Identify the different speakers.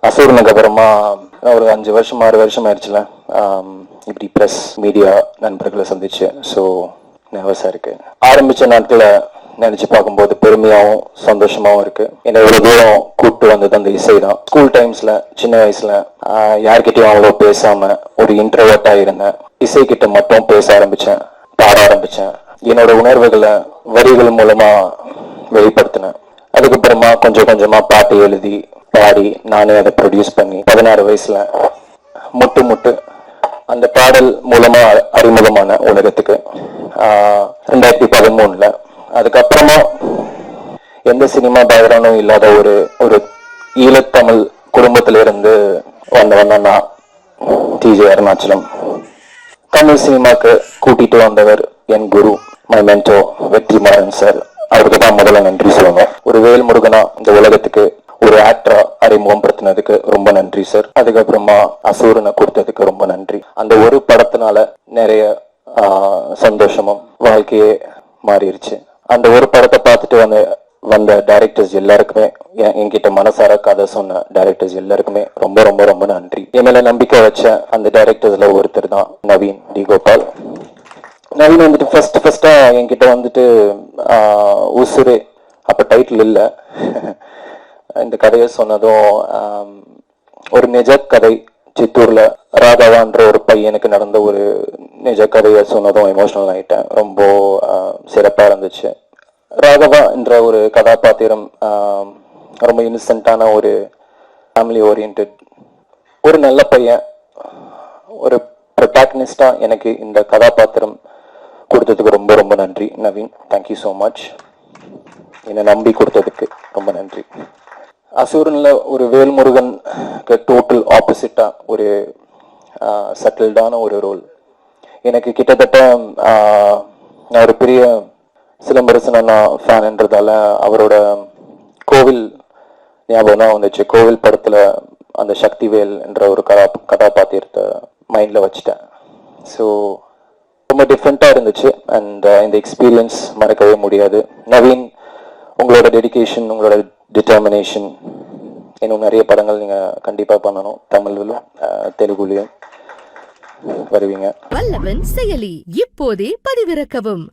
Speaker 1: அசூர்னுக்கு அப்புறமா ஒரு 5 வருஷம் 6 வருஷம் ஆயிடுச்சுல இப்படி ப்ரெஸ் மீடியா நண்பர்களை சந்திச்சு. ஸோ நர்வஸாக இருக்கு. ஆரம்பித்த நாட்களை நினச்சி பார்க்கும்போது பெருமையாகவும் சந்தோஷமாகவும் இருக்கு. என்னை ஒரு தூரம் கூப்பிட்டு வந்தது அந்த இசை தான். ஸ்கூல் டைம்ஸில் சின்ன வயசில் யார்கிட்டையும் அவ்வளோ பேசாமல் ஒரு இன்ட்ரோவர்ட்டாக இருந்தேன். இசைக்கிட்ட மட்டும் பேச ஆரம்பித்தேன், பாட ஆரம்பித்தேன். என்னோட உணர்வுகளை வரிகள் மூலமாக வெளிப்படுத்தினேன். அதுக்கப்புறமா கொஞ்சம் கொஞ்சமாக பாட்டு எழுதி பாடி நானே அதை ப்ரொடியூஸ் பண்ணி 16 வயசுல முட்டு அந்த பாடல் மூலமா அறிமுகமான உலகத்துக்கு 2013. அதுக்கப்புறமா எந்த சினிமா பேக்ரவுண்டும் இல்லாத ஒரு ஈழத்தமிழ் குடும்பத்திலிருந்து வந்தவன் நான் டிஜே அருணாச்சலம். தமிழ் சினிமாக்கு கூட்டிட்டு வந்தவர் என் குரு, மை மென்டோ வெற்றிமாறன் சார். அவருக்கு தான் முதல்ல நன்றி சொல்லணும். ஒரு வேல்முருகனா இந்த உலகத்துக்கு ஒரு ஆக்டரா அறிமுகப்படுத்தினதுக்கு ரொம்ப நன்றி சார். அதுக்கப்புறமா அசூரனை கொடுத்ததுக்கு ரொம்ப நன்றி. அந்த ஒரு படத்தினால நிறைய சந்தோஷமும் வாழ்க்கையே மாறிடுச்சு. அந்த ஒரு படத்தை பார்த்துட்டு வந்த டைரக்டர்ஸ் எல்லாருக்குமே, என்கிட்ட மனசார கதை சொன்ன டைரக்டர்ஸ் எல்லாருக்குமே ரொம்ப ரொம்ப ரொம்ப நன்றி. என் மேல நம்பிக்கை வச்ச அந்த டைரக்டர்ஸ்ல ஒருத்தர் தான் நவீன் டி கோபால். நவீன் வந்துட்டு ஃபர்ஸ்டா என்கிட்ட வந்துட்டு உசுரே, அப்ப டைட்டில் இல்லை, இந்த கதையை சொன்னதும் ஒரு நிஜ கதை, சித்தூர்ல ராகவான்ற ஒரு பையனுக்கு நடந்த ஒரு நிஜ கதையை சொன்னதும் எமோஷனல் ஆயிட்டேன். ரொம்ப சிறப்பா இருந்துச்சு. ராகவா என்ற ஒரு கதாபாத்திரம் ரொம்ப இன்னசென்ட்டான ஒரு ஃபேமிலி ஓரியன்ட் ஒரு நல்ல பையன், ஒரு ப்ரொட்டாகனிஸ்டா எனக்கு இந்த கதாபாத்திரம் கொடுத்ததுக்கு ரொம்ப ரொம்ப நன்றி நவீன். Thank you so much. என்னை நம்பி கொடுத்ததுக்கு ரொம்ப நன்றி. அசூரன்ல ஒரு வேல்முருகன் டோட்டல் ஆப்போசிட்டா ஒரு செட்டில்டான ஒரு ரோல். எனக்கு கிட்டத்தட்ட நான் ஒரு பெரிய சிலம்பரசன் அண்ணா ஃபேன்ன்றதால அவரோட கோவில் ஞாபகம் தான் வந்துச்சு. கோவில் படத்துல அந்த சக்திவேல் என்ற ஒரு கதாபாத்திரத்தை மைண்ட்ல வச்சுட்டேன். ஸோ ரொம்ப டிஃப்ரெண்ட்டாக இருந்துச்சு. அண்ட் இந்த எக்ஸ்பீரியன்ஸ் மறக்கவே முடியாது. நவீன், உங்களோட டெடிகேஷன், உங்களோட டிட்டர்மினேஷன், இன்னும் நிறைய படங்கள் நீங்கள் கண்டிப்பாக பண்ணணும். தமிழ்லையும் தெலுங்குலையும் வருவீங்க.
Speaker 2: வல்லவன் செயலி இப்போதே பதிவிறக்கவும்.